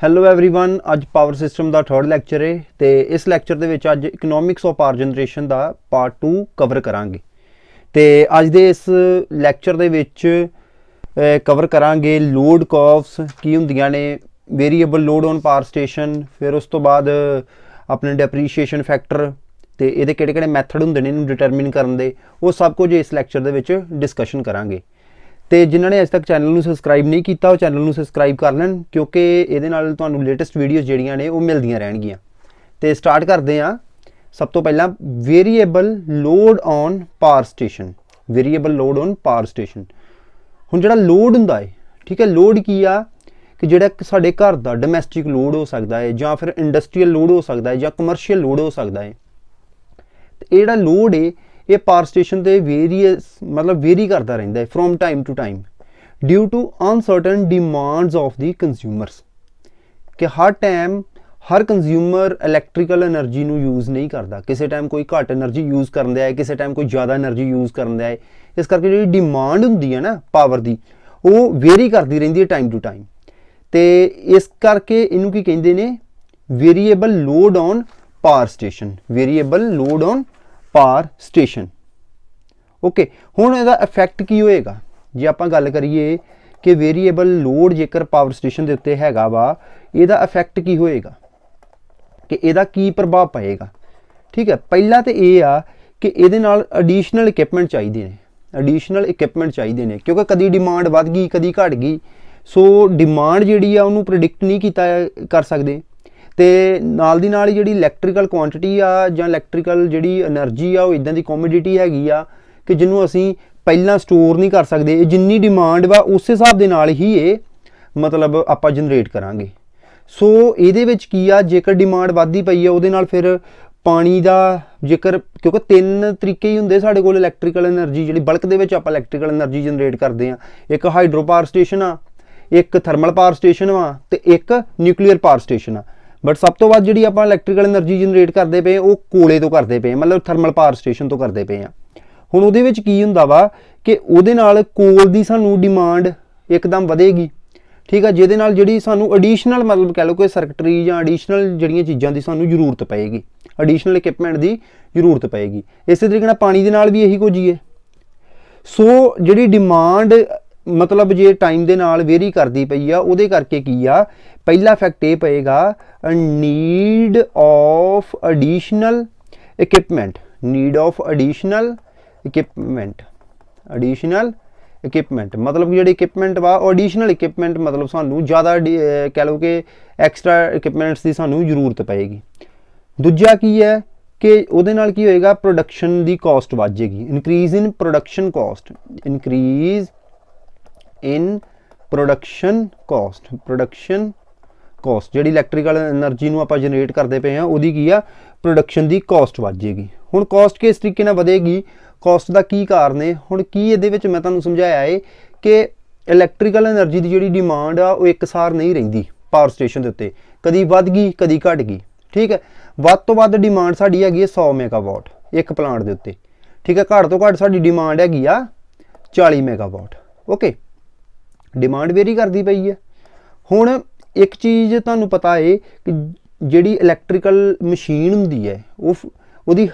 Hello everyone, ਅੱਜ power system ਦਾ third lecture ਹੈ ਤੇ ਇਸ ਲੈਕਚਰ ਦੇ ਵਿੱਚ ਅੱਜ economics of power generation the part 2 cover ਕਰਾਂਗੇ। ਤੇ ਅੱਜ ਦੇ ਇਸ ਲੈਕਚਰ ਦੇ ਵਿੱਚ ਕਵਰ ਕਰਾਂਗੇ ਲੋਡ ਕਰਵਸ ਕੀ ਹੁੰਦੀਆਂ ਨੇ, variable load on power station, ਫਿਰ ਉਸ ਤੋਂ ਬਾਅਦ ਆਪਣੇ ਡੈਪਰੀਸ਼ੀਏਸ਼ਨ ਫੈਕਟਰ ਤੇ ਇਹਦੇ ਕਿਹੜੇ-ਕਿਹੜੇ ਮੈਥਡ ਹੁੰਦੇ ਨੇ ਇਹਨੂੰ ਡਿਟਰਮਿਨ ਕਰਨ ਦੇ, ਉਹ ਸਭ ਕੁਝ ਇਸ ਲੈਕਚਰ ਦੇ ਵਿੱਚ ਡਿਸਕਸ਼ਨ ਕਰਾਂਗੇ। ਤੇ ਜਿਨ੍ਹਾਂ ਨੇ ਅਜੇ ਤੱਕ ਚੈਨਲ ਨੂੰ ਸਬਸਕ੍ਰਾਈਬ नहीं किया वो चैनल ਨੂੰ ਸਬਸਕ੍ਰਾਈਬ कर लैन, क्योंकि ਇਹਦੇ ਨਾਲ ਤੁਹਾਨੂੰ ਲੇਟੈਸਟ ਵੀਡੀਓਜ਼ ਜਿਹੜੀਆਂ ਨੇ ਉਹ ਮਿਲਦੀਆਂ ਰਹਿਣਗੀਆਂ। ਤੇ ਸਟਾਰਟ ਕਰਦੇ ਹਾਂ। ਸਭ ਤੋਂ ਪਹਿਲਾਂ variable load on power station. Variable load on power station, ਹੁਣ ਜਿਹੜਾ ਲੋਡ ਹੁੰਦਾ ਹੈ, ਠੀਕ ਹੈ, ਲੋਡ ਕੀ ਆ ਕਿ ਜਿਹੜਾ ਸਾਡੇ ਘਰ ਦਾ ਡੋਮੈਸਟਿਕ ਲੋਡ ਹੋ ਸਕਦਾ ਹੈ ਜਾਂ ਫਿਰ ਇੰਡਸਟਰੀਅਲ ਲੋਡ ਹੋ ਸਕਦਾ ਹੈ ਜਾਂ ਕਮਰਸ਼ੀਅਲ ਲੋਡ ਹੋ ਸਕਦਾ ਹੈ। ਤੇ ਇਹ ਜਿਹੜਾ ਲੋਡ ਹੈ ਇਹ ਪਾਵਰ ਸਟੇਸ਼ਨ ਤੇ वेरी करता रहिंदा है from time to time due to uncertain demands of the consumers, कि हर टाइम हर कंज्यूमर इलैक्ट्रिकल एनर्जी नू यूज़ नहीं करता। किसी टाइम कोई घट एनर्जी यूज़ करता है, किसी टाइम कोई ज़्यादा एनर्जी यूज़ करता है। इस करके जी डिमांड होंदी है ना पावर की, वो वेरी करती रहिंदी है टाइम टू टाइम। तो इस करके इनू की कहंदे ने variable load on power station. Variable load on power station. Okay, हुण इहदा इफैक्ट की होएगा जे आपां गल करिए कि वेरीएबल लोड जेकर पावर स्टेशन दे उत्ते हैगा वा, इहदा इफैक्ट की होएगा कि इहदा की प्रभाव पएगा। ठीक है, पहला तो ये आ कि इहदे नाल एडिशनल इक्विपमेंट चाहिए ने, एडिशनल इक्विपमेंट चाहिए ने, क्योंकि कदी डिमांड वध गई कदी घट गई। सो डिमांड जिहड़ी आ उहनूं प्रिडिक्ट नहीं कीता कर सकदे। तो नाल दी नाल जिहड़ी इलैक्ट्रिकल क्वांटिटी आ जां इलैक्ट्रिकल जिहड़ी एनर्जी आ वो इदां दी कमोडिटी हैगी आ कि जिन्हों असी पहला स्टोर नहीं कर सकते। जिन्नी डिमांड वा उस हिसाब के नाल ही ये मतलब आपां जनरेट करांगे। सो इहदे विच की आ जेकर डिमांड वधदी पई है उहदे नाल फिर पानी दा जेकर, क्योंकि तीन तरीके ही हुंदे साडे कोल इलैक्ट्रिकल एनर्जी जिहड़ी बल्क दे विच आपां इलैक्ट्रिकल एनर्जी जनरेट करदे आ। एक हाइड्रो पावर स्टेशन आ, एक थर्मल पावर स्टेशन वा ते एक न्यूक्लीयर पावर स्टेशन आ। बट सब तो वध जिहड़ी आपां इलैक्ट्रिकल एनर्जी जनरेट करते पे वो कोले तो करते पे, मतलब थर्मल पावर स्टेशन तो करते पे आ। हुण उहदे विच की हुंदा वा कि उहदे नाल कोल दी सानू डिमांड एकदम वधेगी। ठीक है, जिहदे नाल जिहड़ी सानू एडिशनल मतलब कह लो कि सर्किटरी जां एडिशनल जिहड़ियां चीज़ां दी सानू जरूरत पएगी, एडिशनल इक्विपमेंट की जरूरत पएगी। इस तरीके नाल पानी दे नाल भी यही कुछ ही है। सो जिहड़ी डिमांड मतलब जे टाइम दे नाल वेरी करती पई आ, उहदे करके की आ पहला इफैक्ट ये पएगा need of additional equipment. Need of additional equipment, additional equipment मतलब कि जिहड़े इक्विपमेंट वा एडिशनल इक्विपमेंट मतलब सानू ज़्यादा कह लो कि एक्सट्रा इक्विपमेंट्स की सानू जरूरत पएगी। दूजा की है कि उहदे नाल की होएगा प्रोडक्शन की कॉस्ट वध जाएगी। Increase in production cost, increase in production cost. Production cost जिहड़ी इलैक्ट्रिकल एनर्जी नूं आपां जनरेट करते पे हैं उहदी की आ प्रोडक्शन की कॉस्ट वध जाएगी। हुण कॉस्ट किस तरीके नाल वधेगी, कॉस्ट का की कारण है, हुण की इहदे विच मैं तुहानूं समझाया है कि इलैक्ट्रिकल एनर्जी की जिहड़ी डिमांड आ वो एकसार नहीं रहिंदी पावर स्टेशन दे उत्ते, कदी वध गई कदी घट गई। ठीक है, वध तो वध डिमांड साडी हैगी 100 मेगावाट एक प्लांट दे उत्ते। ठीक है, घट तो घट साडी डिमांड हैगी आ 40 मेगावाट। ओके, डिमांड वेरी करती पई है। हुण एक चीज़ तुहानूं पता है कि जिहड़ी इलैक्ट्रिकल मशीन हुंदी है ਉਹਦੀ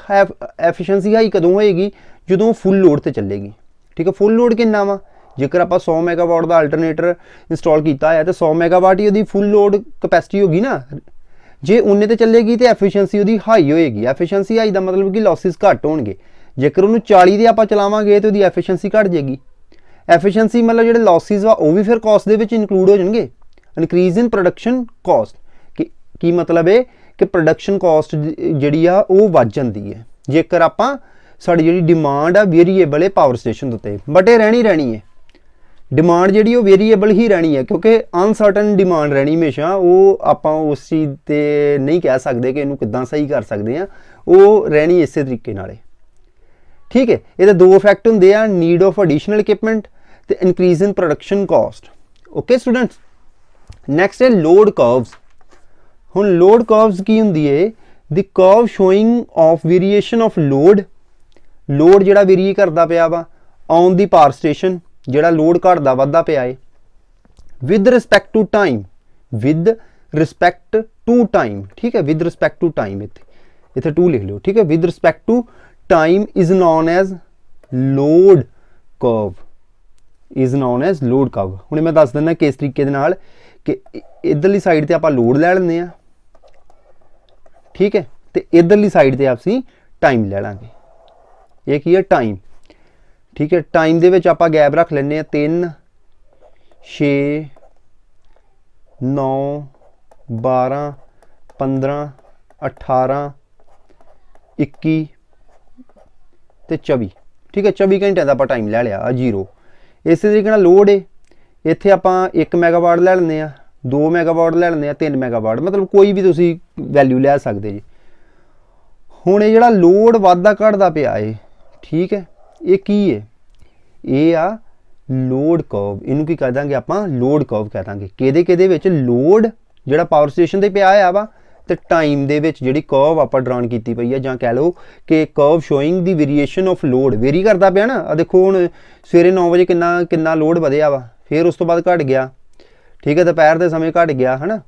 एफिशिएंसी हाई कदों होएगी, ਜਦੋਂ फुल लोड ते ਚੱਲੇਗੀ। ठीक है, फुल लोड किन्ना वा, जेकर आप 100 मेगावाट का अल्टरनेटर इंस्टॉल किया है तो 100 मेगावाट ही ਉਹਦੀ फुल लोड कैपेसिटी होगी ना। जे उन्ने ते ਚੱਲੇਗੀ तो एफिशिएंसी ਉਹਦੀ हाई होएगी। एफिशिएंसी हाई का मतलब कि लॉसिस घट होणगे। जेकर ਉਹਨੂੰ 40 ਦੇ ਆਪਾਂ ਚਲਾਵਾਂਗੇ तो ਉਹਦੀ एफिशिएंसी घट जाएगी। एफिशिएंसी मतलब ਜਿਹੜੇ लॉसिस वा वो भी फिर कॉस्ट ਦੇ ਵਿੱਚ इंक्लूड हो जाएंगे। इनक्रीज इन प्रोडक्शन कॉस्ट की मतलब है कि प्रोडक्शन कॉस्ट जिहड़ी आ वो वध जांदी है जेकर आपां साडी जिहड़ी डिमांड आ वेरीएबल है पावर स्टेशन उत्ते। बट ये रहनी है डिमांड जिहड़ी वो वेरीएबल ही रहनी है, क्योंकि अनसर्टन डिमांड रहनी हमेशा। वो आपां उस चीज़ ते नहीं कह सकते कि इहनूं किद्दां सही कर सकते हैं, वो रहनी इस तरीके नाल। ठीक है, ये दो इफैक्ट हुंदे आ, नीड ऑफ एडिशनल इक्विपमेंट ते increase in production cost. Okay students, next है लोड कर्व्स। हुण लोड कर्व्स की हुंदी है, the curve showing of variation of load. Load जिहड़ा वेरी करदा पिया वा ऑन दी पावर स्टेशन, जिहड़ा लोड घटदा वधदा पिया है with respect to time, with respect to time, ठीक है, विद रिस्पैक्ट टू टाइम, इत्थे टू लिख लो, ठीक है, with respect to time is known as load curve, is known as load curve. हुणे मैं दस दिना किस तरीके दे नाल कि इधरली साइड ते आपां लोड लै लैंदे आ, ठीक है, ते इधरली साइड ते असीं टाइम लै लांगे। ये की है टाइम, ठीक है, टाइम दे विच आपां गैप रख लैंदे आ 3 6 9 12 15 18 21 ਤੇ 24, ठीक है, 24 घंटे का टाइम लै लिया आ जीरो। इस तरीके लोड है, इत्थे आपां 1 मैगावाट लै लैंदे आ, 2 मैगावाट लै लैंदे आ, 3 मैगावाट, मतलब कोई भी तुसी वैल्यू लै सकदे जी। हुण ये जिहड़ा लोड वाधा घटदा पिया है, ठीक है, ये की है, ये आ लोड कर्व, इनू की कह देंगे आपां लोड कर्व कह देंगे। किहदे किहदे विच लोड जिहड़ा पावर स्टेशन ते पिया है वा ते टाइम दे विच जिहड़ी कर्व आपां ड्राउन कीती पई है, जां कह लो कि curve showing the variation of load, very करदा पिया ना। आ देखो हुण सवेरे 9 बजे किन्ना किन्ना लोड वधिया वा, फिर उस तो बाद घट गया, ठीक है, दोपहर के समय घट गया है ना,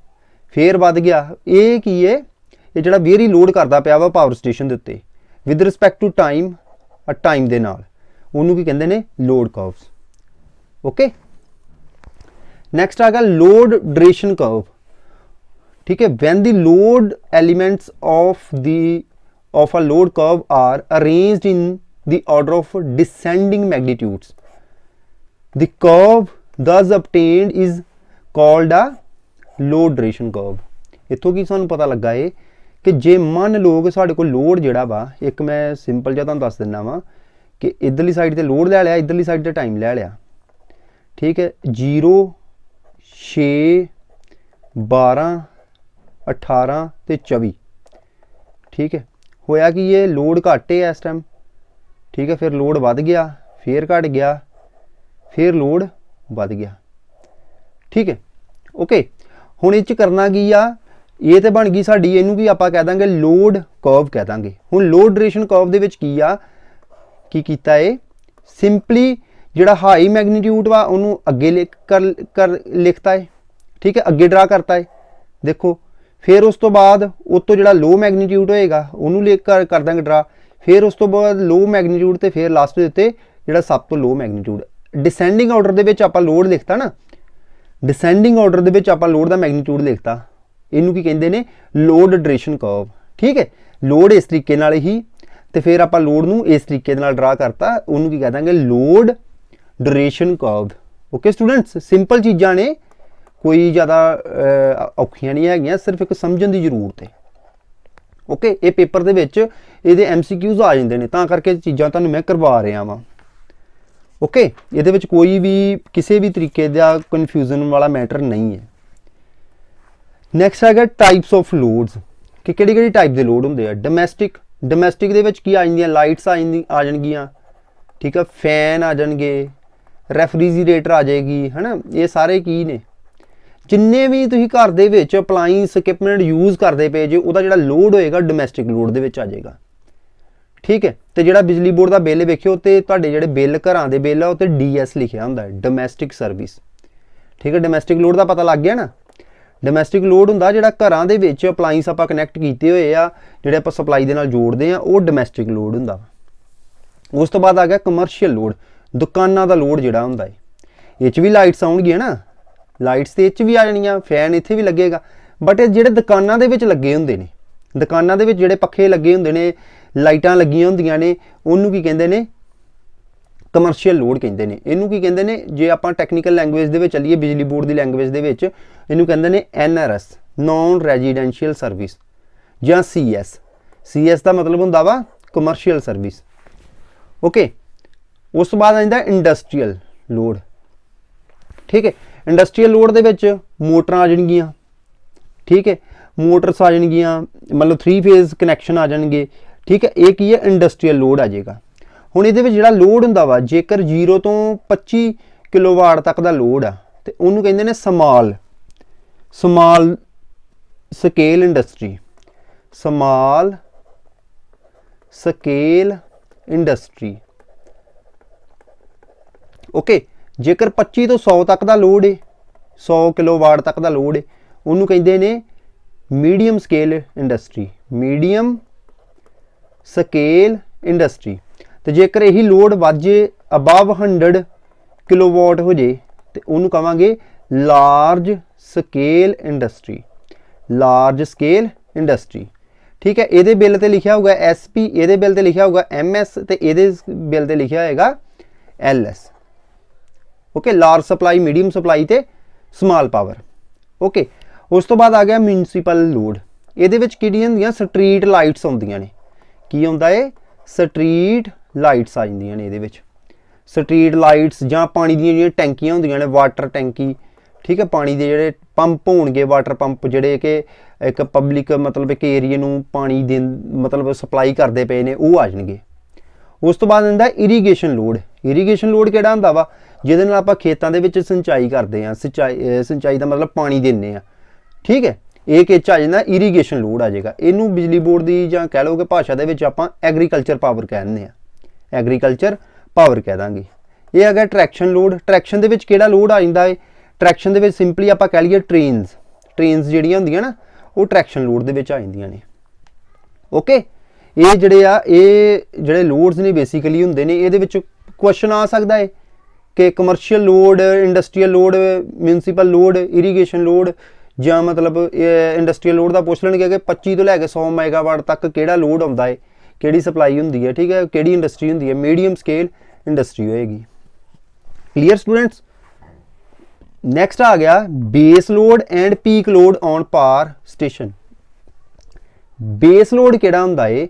फिर वध गया। ये की है, ये जिहड़ा वेरी लोड करदा पिया वा पावर स्टेशन दे उत्ते with respect to time, time दे नाल, उहनूं की कहंदे ने लोड कर्व्स। ओके, नैक्सट आ गया लोड ड्यूरेशन कर्व, ठीक है, when the load elements of a load curve are arranged in the order of descending magnitudes, the curve thus obtained is called a load duration curve. इत्थों की सानूं पता लगा है कि जे मान लो कि साडे कोल लोड जिहड़ा वा, एक मैं सिंपल जिहा तुहानूं दस दिंदा वा कि इधरली साइड ते लोड लै लिया, इधरली साइड ते टाइम लै लिया, ठीक है, 0 6 12 18 ते 24, ठीक है, होया कि ये लोड घट है इस टाइम, ठीक है, फिर लोड वध गया, फिर घट गया, फिर लोड वध गया, ठीक है। ओके, हुण इह करना की आ, ये तो बन गई साडी, इहनूं भी आपां कह दांगे लोड कर्व कह दांगे। हुण लोड ड्यूरेशन कर्व दे विच की आ, की कीता है, सिंपली जिहड़ा हाई मैग्नीट्यूड वा उहनूं अगे लिखता है, ठीक है, अगे ड्रा करता है, देखो, फिर उस तो बाद उस तो जिहड़ा लो मैग्नीट्यूड होएगा उहनूं कर देंगे ड्रा, फिर उस तो बाद लो मैग्नीट्यूड ते फिर लास्ट दे उत्ते जिहड़ा सब तो लो मैग्नीट्यूड। डिसेंडिंग ऑर्डर दे विच आपां लोड लिखता ना, डिसेंडिंग ऑर्डर दे विच आपां लोड दा मैग्नीट्यूड लिखता, इनू की कहंदे ने लोड ड्यूरेशन कर्व, ठीक है। लोड इस तरीके नाल ही ते फिर आपां लोड नूं इस तरीके नाल ड्रा करता, उहनूं की कह Dange load duration curve. Okay students, simple चीज़ां ने, कोई ज़्यादा औखियां नहीं हैगियां, सिर्फ एक समझण दी जरूरत है। ओके, ये पेपर दे विच इहदे MCQs आ जांदे ने, तां करके चीज़ां तुहानूं मैं करवा रहा वां। ओके, इहदे विच कोई भी किसी भी तरीके दा कन्फ्यूजन वाला मैटर नहीं है। नैक्सट है टाइप्स ऑफ लोड्स, कि किहड़ी टाइप के लोड होंदे आ। डोमैसटिक दे विच की आ जांदियां, लाइट्स आ जाणगियां, ठीक है, फैन आ जाणगे, रैफ्रिजरेटर आ जाएगी, है ना, ये सारे की ने, जिन्ने भी तुसीं घर दे विच अपलाइंस इक्विपमेंट यूज़ करते पे जे, उहदा जिहड़ा लोड होएगा डोमैसटिक लोड दे विच आ जाएगा, ठीक है। तो जिहड़ा बिजली बोर्ड का बिल वेखियो ते तुहाडे जिहड़े बिल घरां दे बिल आ उत्ते DS लिखिया हुंदा है, डोमैसटिक सर्विस, ठीक है। डोमैसटिक लोड का पता लग गया ना। डोमैसटिक लोड हुंदा जिहड़ा घरां दे विच अपलाइंस आपां कनैक्ट कीते होए आ, जिहड़े आपां सप्लाई दे नाल जोड़दे आ, वो डोमैसटिक लोड हुंदा। उस तो बाद आ गया कमर्शियल लोड, दुकानां दा लोड जिहड़ा हुंदा है, इह च भी लाइट्स आउणगियां ना, लाइट्स ते इह च भी आ जाणियां, फैन इत्थे भी लगेगा, बट ये जिहड़े दुकानां दे विच लगे हुंदे ने, दुकानां दे विच जिहड़े पक्खे लगे हुंदे ने, लाइटां लगियां हुंदियां ने, उहनूं की कहंदे ने कमर्शियल लोड कहंदे ने। इहनूं की कहंदे ने, जे आपां टैक्नीकल लैंगुएज दे विच चलीए, बिजली बोर्ड की लैंगुएज दे विच इहनूं कहंदे ने NRS, नॉन रेजिडेंशियल सर्विस, जां CS का मतलब हुंदा वा कमर्शियल सर्विस। ओके, उस तो बाद आंदा इंडस्ट्रीयल लोड, ठीक है। इंडस्ट्रीयल लोड दे विच मोटरां आ जाणगियां, ठीक है, मोटर्स आ जाणगियां, मतलब 3 फेज कनैक्शन आ जाणगे, ठीक है। ये की है इंडस्ट्रीयल लोड आ जाएगा। हुण इहदे विच जिहड़ा लोड हुंदा वा, जेकर 0 तो 25 किलोवाट तक दा लोड आ ते उहनूं कहंदे ने small scale industry, small scale industry. Okay, जेकर 25 तो 100 तक का लोड है, 100 किलोवाट तक का लोड है, ਉਹਨੂੰ ਕਹਿੰਦੇ ਨੇ medium scale industry, medium scale industry. ਤੇ ਜੇਕਰ ਇਹੀ ਲੋਡ ਵੱਧ ਜੇ ਅਬਵ 100 ਕਿਲੋਵਾਟ ਹੋ ਜੇ ਤੇ ਉਹਨੂੰ ਕਹਾਂਗੇ large scale industry, large scale industry. ठीक है, ਇਹਦੇ ਬਿੱਲ ਤੇ ਲਿਖਿਆ ਹੋਊਗਾ SP, ਇਹਦੇ ਬਿੱਲ ਤੇ ਲਿਖਿਆ ਹੋਊਗਾ MS ਤੇ ਇਹਦੇ ਬਿੱਲ ਤੇ ਲਿਖਿਆ ਹੋਏਗਾ LS। Okay, large supply, medium supply ਤੇ ਸਮਾਲ ਪਾਵਰ। ਓਕੇ, ਉਸ ਤੋਂ ਬਾਅਦ ਆ ਗਿਆ ਮਿਊਨਿਸਪਲ ਲੋਡ। ਇਹਦੇ ਵਿੱਚ ਕਿਹੜੀਆਂ ਹੁੰਦੀਆਂ? ਸਟਰੀਟ ਲਾਈਟਸ ਆਉਂਦੀਆਂ ਨੇ। ਕੀ ਆਉਂਦਾ ਏ? ਸਟਰੀਟ ਲਾਈਟਸ ਆ ਜਾਂਦੀਆਂ ਨੇ ਇਹਦੇ ਵਿੱਚ। ਸਟਰੀਟ ਲਾਈਟਸ ਜਾਂ ਪਾਣੀ ਦੀਆਂ ਜਿਹੜੀਆਂ ਟੈਂਕੀਆਂ ਹੁੰਦੀਆਂ ਨੇ, ਵਾਟਰ ਟੈਂਕੀ, ठीक है, पानी के जोड़े पंप होणगे, वाटर पंप जोड़े कि एक पब्लिक मतलब एक एरिए नूं पानी दे मतलब सप्लाई करते पे ने, वो आ जाएंगे। उस तो बाद आंदा इरीगेशन लोड। इरीगेशन लोड किहड़ा हुंदा वा? जिहदे नाल आपां खेतां दे विच सिंचाई करदे हां, सिंचाई दा मतलब पानी दिंदे हां। ठीक है, ਇਹ ਕਿਹ ਚ ਆ ਜਾਂਦਾ ਇਰੀਗੇਸ਼ਨ ਲੋਡ ਆ ਜਾਏਗਾ। ਇਹਨੂੰ ਬਿਜਲੀ ਬੋਰਡ ਦੀ ਜਾਂ ਕਹਿ ਲਓ ਕਿ ਭਾਸ਼ਾ ਦੇ ਵਿੱਚ ਆਪਾਂ ਐਗਰੀਕਲਚਰ ਪਾਵਰ ਕਹਿੰਦੇ ਆ, ਐਗਰੀਕਲਚਰ ਪਾਵਰ ਕਹਿ ਦਾਂਗੇ। ਇਹ ਹੈਗਾ ਟਰੈਕਸ਼ਨ ਲੋਡ। ਟਰੈਕਸ਼ਨ ਦੇ ਵਿੱਚ ਕਿਹੜਾ ਲੋਡ ਆ ਜਾਂਦਾ ਹੈ? ट्रैक्शन दे सिंपली आप कह लीए ट्रेनस जिहड़ियां हुंदियां ना, वो ट्रैक्शन लोड दे विच आ जांदियां ने। ओके, ये जिहड़े लोड्स ने बेसिकली हुंदे ने, इहदे विच क्वेश्चन आ सकदा है कि commercial load, industrial load, municipal load, irrigation load जां मतलब इंडस्ट्रीयल लोड दा पुछ लैणगे कि 25 तो लैके 100 मैगावाट तक किहड़ा लोड आउंदा है, किहड़ी सप्लाई हुंदी है। ठीक है, किहड़ी इंडस्ट्री हुंदी है? मीडियम स्केल इंडस्ट्री होएगी। Clear students? नैक्सट आ गया base load and peak load on power station. Base load किहड़ा हुंदा है?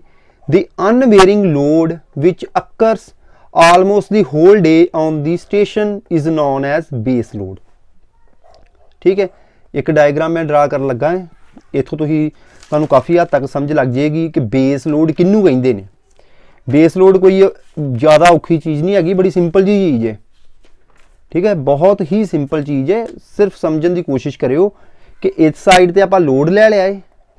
The unvarying load which occurs almost the whole day on the station is known as base load. ठीक है, एक diagram मैं draw कर लगा है, इत्थों तुहानूं काफ़ी हद तक समझ लग जाएगी कि बेस लोड किन्नू कहिंदे ने। बेस लोड कोई ज़्यादा औखी चीज़ नहीं हैगी, बड़ी सिंपल जी चीज़ है। ठीक है, बहुत ही सिंपल चीज़ है, सिर्फ समझने की कोशिश करियो कि इस साइड ते आपां लोड ले लिया है।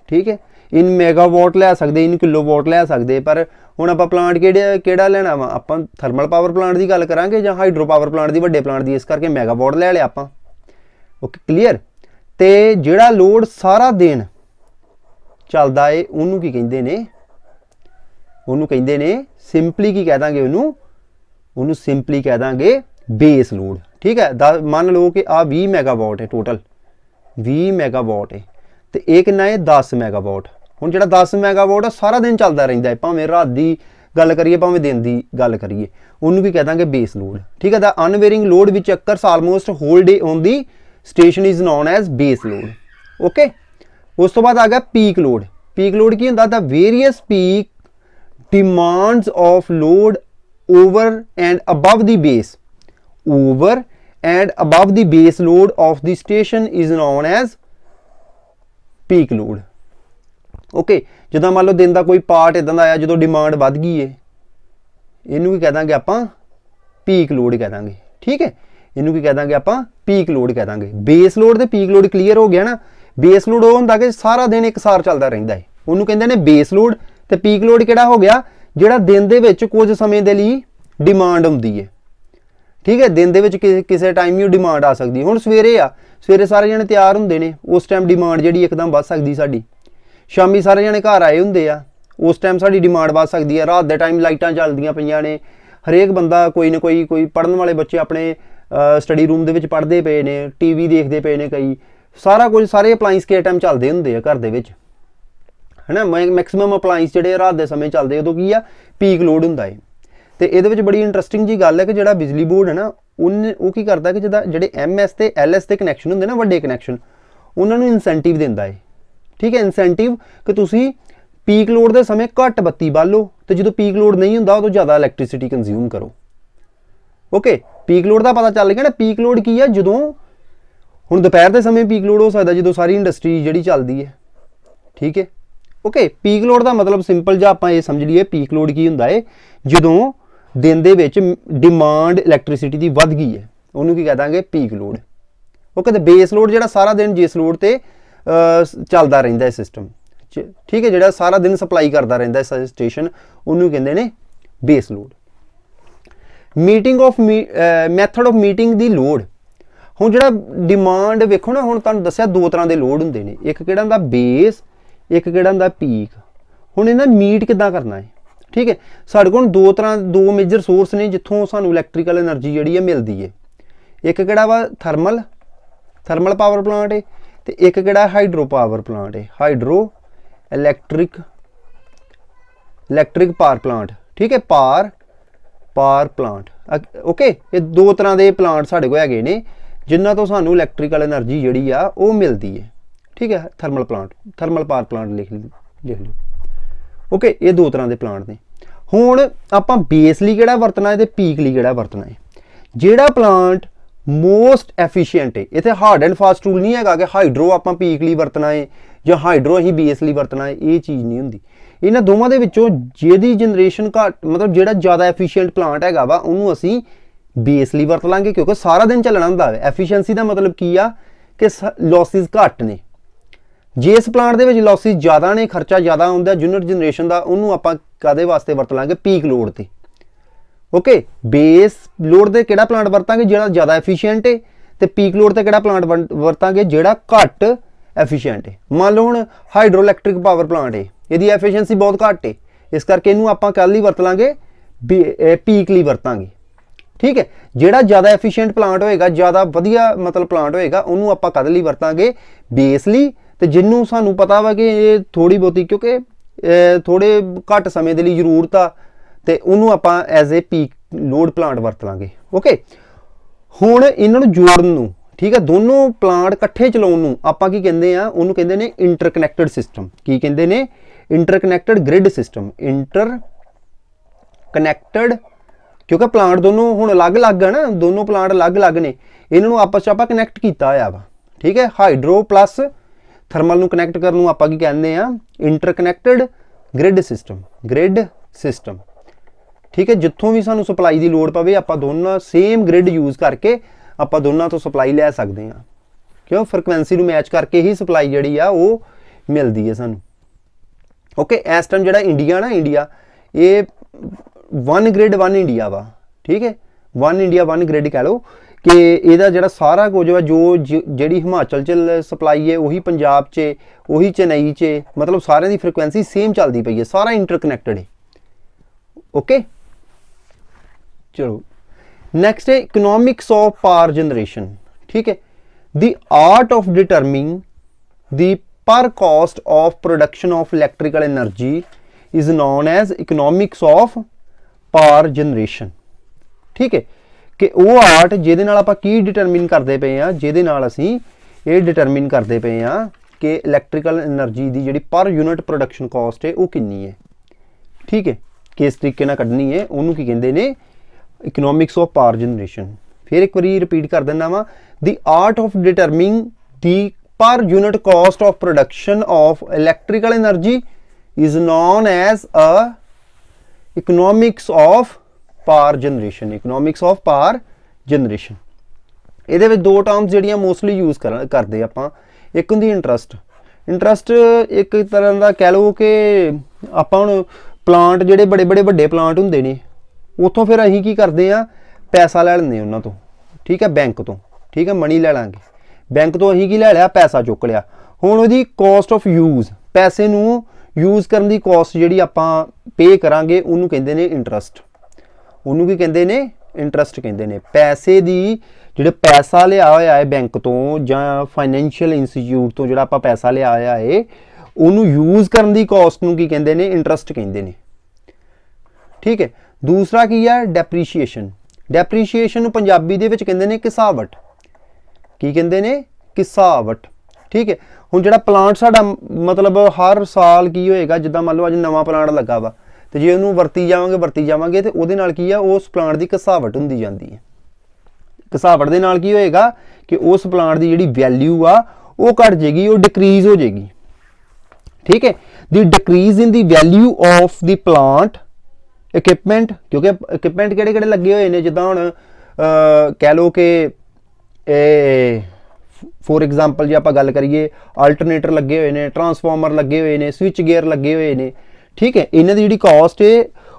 ठीक है, इन मेगावाट लै सकते, इन किलोवाट लै सकते, पर हुण आपां प्लांट किहड़ा लेना वा? आपां थर्मल पावर प्लांट की गल करांगे जां हाइड्रो पावर प्लांट की, वड्डे प्लांट की, इस करके मैगावाट ले लिया आपां। Okay, clear? ते जिहड़ा लोड सारा दिन चलदा है उहनूं की कहिंदे ने? उहनूं कहिंदे ने सिंपली की कह दांगे उहनूं सिंपली कह दांगे बेस लोड। ठीक है, मान लो कि आ 20 मैगावाट है, टोटल 20 मैगावाट है, तो ये कितना है? 10 मैगावाट। हुण जिहड़ा 10 मैगावाट सारा दिन चलता रहिंदा है, भावें रात की गल करिए भावें दिन की गल करिए, उन्होंने भी कह देंगे बेस लोड। ठीक है, the unvarying load which occurs almost whole day on the station is known as base load. Okay, उस तो बाद आ गया पीक लोड। पीक लोड की हुंदा? The various peak demands of load over and above the base, over and above the base load of the station is known as peak load। Okay, जिदा मान लो दिन का कोई पार्ट इदां दा आया जो डिमांड वध गई है, इनू भी कह देंगे आपां पीक लोड कह देंगे। ठीक है, इनू भी कह देंगे आपां पीक लोड कह देंगे। बेस लोड ते पीक लोड क्लीयर हो गया ना? बेस लोड वो हुंदा कि सारा दिन एक सार चलता रहिंदा है, उन्होंने कहंदे ने बेस लोड। ते पीक लोड किहड़ा हो गया? जिहड़ा दिन दे विच कुछ समय दे लई डिमांड हुंदी है। ठीक है, दिन दे किसी टाइम ही डिमांड आ सकती है। हुण सवेरे आ, सवेरे सारे जने तैयार होंदे ने, उस टाइम डिमांड जिहड़ी एकदम वध सकदी साडी। शामी सारे जने घर आए हुंदे आ, उस टाइम साडी डिमांड वध सकदी है। रात दे टाइम लाइटां चलदियां पईयां ने, हरेक बंदा कोई ना कोई पढ़न वाले बच्चे अपने स्टडी रूम दे विच पढ़दे पे ने, टीवी देखदे पे ने, कई सारा कुछ सारे अपलाइंस किस टाइम चलदे हुंदे आ घर दे विच, है ना। मैक्सिमम अपलाइंस जिहड़े रात दे समय चलदे उदों की आ पीक लोड हुंदा है। तो ये बड़ी इंटरस्टिंग जी गल है कि जो बिजली बोर्ड है ना वो की करता है कि जो MS ते LS के कनैक्शन होंगे ना, वड्डे कनैक्शन, उन्होंने इंसेंटिव दिंदा है। ठीक है, इंसेंटिव कि तुसी पीक लोड के समय घट बत्ती बालो, तो जो पीक लोड नहीं होंदा उदों ज़्यादा इलैक्ट्रिसिटी कंज्यूम करो। ओके, पीक लोड का पता चल गया ना। पीक लोड की है? जदों हुण दोपहर के समय पीक लोड हो सकता जो सारी इंडस्ट्री जी चलती है। ठीक है, ओके, पीक लोड का मतलब सिंपल जा आपां ये समझ लीए, पीक लोड की हुंदा है जदों दिन दे विच डिमांड इलैक्ट्रिसिटी की वध गई है, उन्होंने की कह देंगे पीक लोड। ओके, तो बेस लोड जिहड़ा सारा दिन जिस लोड ते चलता रहिंदा है सिस्टम। ठीक है, जिहड़ा सारा दिन सप्लाई करता रहिंदा है स्टेशन, उन्होंने कहंदे ने base load. Meeting of method of meeting the load. ਹੁਣ ਜਿਹੜਾ ਡਿਮਾਂਡ ਵੇਖੋ ਨਾ, ਹੁਣ ਤੁਹਾਨੂੰ ਦੱਸਿਆ ਦੋ ਤਰ੍ਹਾਂ ਦੇ ਲੋਡ ਹੁੰਦੇ ਨੇ, ਇੱਕ ਕਿਹੜਾ ਹੁੰਦਾ ਬੇਸ, ਇੱਕ ਕਿਹੜਾ ਹੁੰਦਾ ਪੀਕ। ਹੁਣ ਇਹਨਾਂ ਮੀਟ ਕਿੱਦਾਂ ਕਰਨਾ ਹੈ? ठीक है, साढ़े कोल दो मेजर सोर्स ने जिथों सानू इलैक्ट्रिकल एनर्जी जिहड़ी है मिलती है। एक किहड़ा वा थर्मल पावर प्लांट है, तो एक किहड़ा हाइड्रो पावर प्लांट है, हाइड्रो इलैक्ट्रिक पावर प्लांट। ठीक है, पावर प्लांट। ओके, ये दो तरह के प्लांट साढ़े कोल हैगे ने जिन्हां तो सानू इलैक्ट्रिकल एनर्जी जिहड़ी आ वो मिलती है। ठीक है, थर्मल पावर प्लांट लिख लो। ओके, ये दो तरह के प्लांट ने। हुण आपां बेस लई किहड़ा वरतना है ते पीक लई किहड़ा वरतना है। जिहड़ा प्लांट मोस्ट एफिशिएंट है, इत्थे हार्ड एंड फास्ट रूल नहीं हैगा कि हाइड्रो आपां पीक लई वरतना है जां हाइड्रो असीं बेस लई वरतना है, ये चीज़ नहीं हुंदी। इन्हां दोवां दे विच्चों जिहदी जनरेशन घट, मतलब जिहड़ा ज़्यादा एफिशिएंट प्लांट हैगा वा उहनूं असीं बेस लई वरत लांगे, क्योंकि सारा दिन चलना हुंदा है। एफिशिएंसी दा मतलब की आ कि लॉसिस घट ने। जे इस प्लांट के लॉसिस ज़्यादा ने, खर्चा ज़्यादा आउंदा यूनिट जनरेशन का, उन्होंने आपां काहदे वास्ते वरत लांगे? पीक लोड ते। ओके, बेस लोड ते किहड़ा प्लांट वरतांगे? जिहड़ा ज़्यादा एफिशिएंट है, ते पीक लोड ते किहड़ा प्लांट वरतांगे? जिहड़ा घट एफिशिएंट है। मान लो हुण हाइड्रो इलैक्ट्रिक पावर प्लांट है, इहदी एफिशिएंसी बहुत घट है, इस करके इहनूं आपां कल ही वरत लांगे, पीक लई वरतांगे। ठीक है, जिहड़ा ज़्यादा एफिशिएंट प्लांट होएगा, ज़्यादा वधिया मतलब प्लांट होएगा, उन्होंने आपां काहदे लई वरतांगे? बेस लई। तो जिन्हों सानू पता वा कि ये थोड़ी बहुती, क्योंकि थोड़े घट समय के लिए जरूरत आ, तो उन्होंने आपां as a peak load plant वरत लांगे। ओके, हुण इन्हां नूं जोड़न नूं, ठीक है, दोनों प्लांट इकट्ठे चलाउण नूं आपां की कहंदे आ? उहनूं कहंदे ने इंटरकनैक्टेड सिस्टम। की कहंदे ने? इंटरकनैक्टेड ग्रिड सिस्टम। इंटरकनैक्टेड, क्योंकि प्लांट दोनों हुण अलग अलग है ना, दोनों प्लांट अलग अलग ने, इन्हां नूं आपस च आपां कनैक्ट कीता होया वा। ठीक है, हाइड्रो प्लस थर्मल नूं कनैक्ट करन नूं आपां की कहंदे आ? इंटरकनैक्टेड ग्रिड सिस्टम। ठीक है, जिथों भी सानू सप्लाई की लोड़ पवे, आपां दोनों सेम ग्रिड यूज़ करके आपां दोनों तो सप्लाई लै सकते हैं। क्यों? फ्रिक्वेंसी नूं मैच करके ही सप्लाई जिहड़ी आ वो मिलती है सानू। ओके, इस टाइम जिहड़ा इंडिया ना, इंडिया ये वन ग्रिड वन इंडिया वा। ठीक है, वन इंडिया वन ग्रिड कह लो कि ਇਹਦਾ ਜਿਹੜਾ ਸਾਰਾ ਕੁਝ ਵਾ, ਜੋ ਜਿਹੜੀ ਹਿਮਾਚਲ 'ਚ ਸਪਲਾਈ ਹੈ ਉਹੀ ਪੰਜਾਬ 'ਚ, ਉਹੀ ਚੇਨਈ 'ਚ, ਮਤਲਬ ਸਾਰਿਆਂ ਦੀ ਫ੍ਰੀਕੁਐਂਸੀ ਸੇਮ ਚੱਲਦੀ ਪਈ ਹੈ, ਸਾਰਾ ਇੰਟਰਕਨੈਕਟਡ ਹੈ। ਓਕੇ, ਚਲੋ ਨੈਕਸਟ ਹੈ ਇਕਨੋਮਿਕਸ ਆਫ ਪਾਵਰ ਜਨਰੇਸ਼ਨ। ਠੀਕ ਹੈ, ਦੀ art of determining the per cost of production of electrical energy is known as economics of power generation. ठीक है, कि वो आर्ट जिहदे नाल आपां की डिटरमिन करते पे हैं, जिहदे नाल असीं ये डिटरमिन करते पे हैं कि इलैक्ट्रिकल एनर्जी की जिहड़ी पर यूनिट प्रोडक्शन कॉस्ट है वो कितनी है। ठीक है, किस तरीके नाल कढनी है, उहनूं की कहंदे ने? Economics of power generation. फिर एक बारी रिपीट कर दिंदा वां, the art of determining the per unit cost of production of electrical energy is known as a economics of power generation। economics of power generation। ਇਹਦੇ ਵਿੱਚ ਦੋ ਟਰਮਸ ਜਿਹੜੀਆਂ ਮੋਸਟਲੀ ਯੂਜ਼ ਕਰਦੇ ਆਪਾਂ। ਇੱਕ ਹੁੰਦੀ ਇੰਟਰਸਟ ਇੱਕ ਤਰ੍ਹਾਂ ਦਾ ਕਹਿ ਲਓ ਕਿ ਆਪਾਂ ਹੁਣ ਪਲਾਂਟ ਜਿਹੜੇ ਬੜੇ ਵੱਡੇ ਪਲਾਂਟ ਹੁੰਦੇ ਨੇ, ਉੱਥੋਂ ਫਿਰ ਅਸੀਂ ਕੀ ਕਰਦੇ ਆ? ਪੈਸਾ ਲੈ ਲੈਂਦੇ ਉਹਨਾਂ ਤੋਂ। ਠੀਕ ਹੈ, ਬੈਂਕ ਤੋਂ। ਠੀਕ ਹੈ, ਮਨੀ ਲੈ ਲਾਂਗੇ ਬੈਂਕ ਤੋਂ। ਅਸੀਂ ਕੀ ਲੈ ਲਿਆ? ਪੈਸਾ ਚੁੱਕ ਲਿਆ। ਹੁਣ ਉਹਦੀ ਕਾਸਟ ਆਫ ਯੂਜ਼, ਪੈਸੇ ਨੂੰ यूज़ करने की कॉस्ट जी आप पे करांगे उन्होंने कहते हैं इंटरस्ट। उन्होंने की कहते हैं? इंटरस्ट कहते हैं। पैसे की जो पैसा लिया होया है बैंक तो या फाइनैंशियल इंस्टीट्यूट तो जो आप पैसा लिया होया है उन्होंने यूज़ करने की कॉस्ट नूं की कहते हैं? इंटरस्ट कहते हैं। ठीक है, दूसरा की है? डेप्रीशीएशन पंजाबी दे विच कहते हैं घिसावट। की कहते हैं? घिसावट। ठीक है, हुण जिहड़ा प्लांट साडा मतलब हर साल की होएगा, जिद्दां मान लो अज नवां प्लांट लगा वा, तो जे उहनूं वरती जावांगे तो उहदे नाल की आ? उस प्लांट की घिसावट हुंदी जांदी है। घिसावट दे नाल की होएगा कि उस प्लांट की जिहड़ी वैल्यू आ वो घट जाएगी, वो डिक्रीज हो जाएगी। ठीक है, the decrease in the value of the plant equipment, क्योंकि इक्विपमेंट किहड़े लगे हुए ने, जिद्दां हुण कह लो कि फॉर एग्जाम्पल जे आप गल करिए अल्टरनेटर लगे हुए हैं, ट्रांसफॉर्मर लगे हुए हैं, स्विच गेयर लगे हुए हैं। ठीक है, इन्हां दी जिहड़ी कॉस्ट है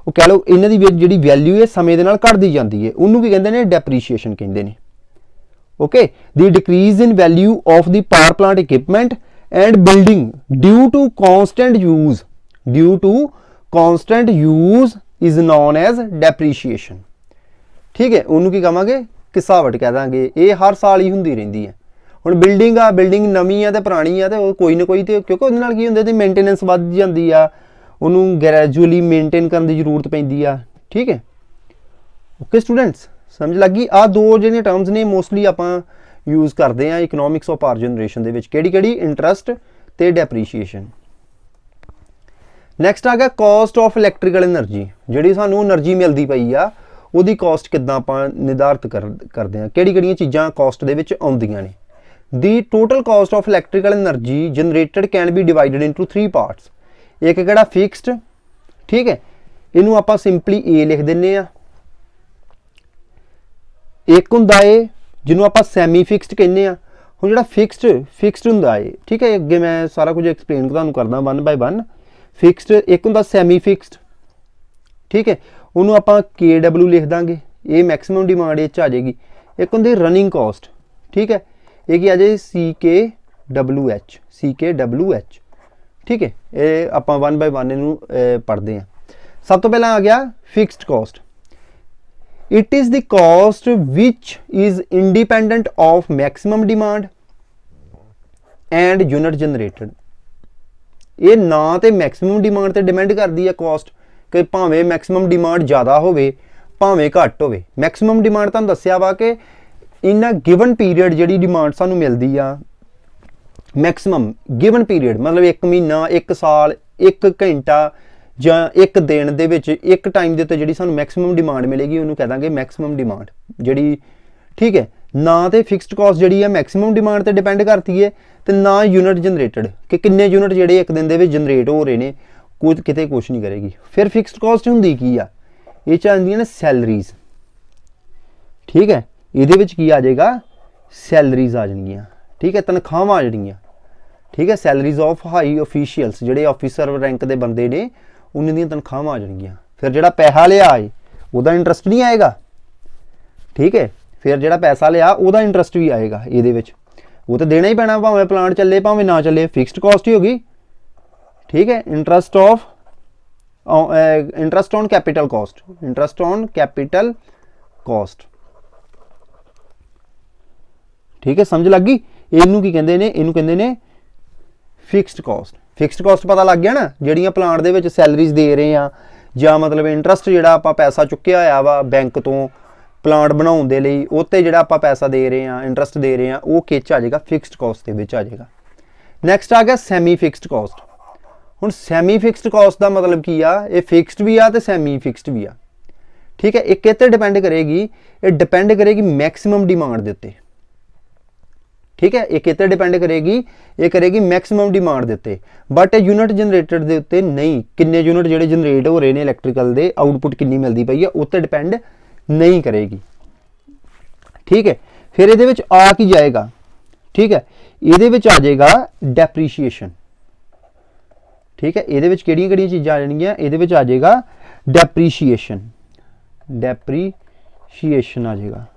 वो कह लो इन्हां दी जिहड़ी वैल्यू है समय दे नाल घटदी जांदी है, उहनूं की कहंदे ने? डेप्रीशीएशन कहंदे ने। Okay, the decrease in value of the power plant equipment and building due to constant use is known as depreciation. ठीक है, उन्होंने की कहांगे घिसावट कह देंगे। ये हर साल ही होंदी रहिंदी है। हुण बिल्डिंग नवीं आ ते पुरानी आ ते कोई ना कोई तो क्योंकि उहदे नाल की हुंदा ते मेनटेनेंस वध जांदी आ, उन्होंने ग्रैजुअली मेनटेन करने की जरूरत पैंदी आ। ठीक है, ओके स्टूडेंट्स, समझ लग गई। आ दो जिहड़ियां टर्म्स ने मोस्टली आपां यूज़ करते हैं इकनॉमिक्स ऑफ पावर जनरेशन दे विच, किहड़ी इंटरस्ट ते डेप्रीशीएशन। नैक्सट आ गया कॉस्ट ऑफ इलैक्ट्रिकल एनर्जी, जिहड़ी सानूं एनर्जी मिलती पई आ ਉਹਦੀ कॉस्ट किद्दां आपां निर्धारित करते हैं, किहड़ियां चीज़ां कॉस्ट दे विच आउंदियां ने। दी total cost of electrical energy generated can be divided into 3 parts. एक किहड़ा फिक्सड, ठीक है, इनू आपां सिंपली ए लिख दिंने आ। एक हुंदा है जिन्हों आपां सैमी फिक्सड कहने आ। हुण जिहड़ा फिक्सड हुंदा है, ठीक है, अगे मैं सारा कुछ एक्सप्लेन तुहानूं करदा वन बाय वन। फिक्सड एक हुंदा सैमी फिक्सड, ठीक है, उन्होंने आप KW लिख देंगे, ये मैक्सिमम डिमांड ये आ जाएगी। एक होंगी रनिंग कॉस्ट, ठीक है, एक आ जाए CKWH, ठीक है, ये आप वन बाय वन इनू पढ़ते हैं। सब तो पहला आ गया fixed cost. It is the cost which is independent of maximum demand and unit generated. ये ना तो मैक्सिमम डिमांड पर डिपेंड करती है कॉस्ट, कि भावें मैक्सिमम डिमांड ज़्यादा होवे भावें घट होवे। मैक्सिमम डिमांड तुहानूं दस्सिया वा कि इन अ गिवन पीरियड जिहड़ी डिमांड सानूं मिलदी आ, मैक्सिमम गिवन पीरियड मतलब 1 महीना, 1 साल, 1 घंटा जां 1 दिन दे विच एक टाइम दे उत्ते जिहड़ी सानूं मैक्सिमम डिमांड मिलेगी उहनूं कह दांगे मैक्सिमम डिमांड जिहड़ी। ठीक है, ना तो फिक्सड कॉस्ट जिहड़ी है मैक्सिमम डिमांड ते डिपेंड करती है, तो ना यूनिट जनरेटेड कि किन्ने यूनिट जिहड़े एक दिन दे विच जनरेट हो रहे हैं, कुछ किते कुछ नहीं करेगी। फिर फिक्सड कॉस्ट होंदी की आ, ये आंदियां ने सैलरीज। ठीक है, ये की आ जाएगा सैलरीज आ जाएगियां, ठीक है, तनख्वाहां आ जाएगियां। ठीक है, सैलरीज ऑफ हाई ऑफिशियल्स जिहड़े ऑफिसर रैंक के बंदे ने उन्हां दी तनख्वाहां आ जाएगियां। फिर जिहड़ा पैसा लिया है उहदा इंटरस्ट नहीं आएगा। ठीक है, फिर जिहड़ा पैसा लिया उहदा इंटरस्ट भी आएगा, ये वो तो देना ही पैना, भावें प्लांट चले भावें ना चले, फिक्सड कॉस्ट ही होगी। ठीक है, इंटरस्ट ऑन कैपिटल कॉस्ट, ठीक है, समझ लग गई। इनू की कहंदे ने, इनू कहंदे ने फिक्सड कॉस्ट। फिक्सड कॉस्ट पता लग गया ना, जिहड़ियां प्लांट दे विच सैलरीज दे रहे हैं जां मतलब इंटरस्ट जिहड़ा आपां पैसा चुक्या होया वा बैंक तो प्लांट बनाउण दे लई, उत्ते जिहड़ा आपां पैसा दे रहे हैं, इंटरस्ट दे रहे हैं, वो किस आ जाएगा फिक्सड कॉस्ट दे विच आ जाएगा। नैक्सट आ गया सैमी फिक्सड कॉस्ट। हुण सैमी फिक्सड कॉस्ट का मतलब की आ, ये फिक्सड भी आ ते सैमी फिक्सड भी आ। ठीक है, ये किते डिपेंड करेगी, ये डिपेंड करेगी मैक्सिमम डिमांड दे उत्ते। ठीक है, ये किते डिपेंड करेगी, ये करेगी मैक्सिमम डिमांड दे उत्ते, बट यूनिट जनरेटेड दे उत्ते नहीं। किन्ने यूनिट जिहड़े जनरेट हो रहे हैं इलैक्ट्रिकल दे, आउटपुट किन्नी मिलती पई है, उत्ते डिपेंड नहीं करेगी। ठीक है, फिर ये आ की जाएगा। ठीक है, ये आ जाएगा डेप्रीशीएशन। ठीक है, ये किहड़ियां चीज़ां आ जाएंगियां, ये आ जाएगा डेप्रीशीएशन आ जाएगा।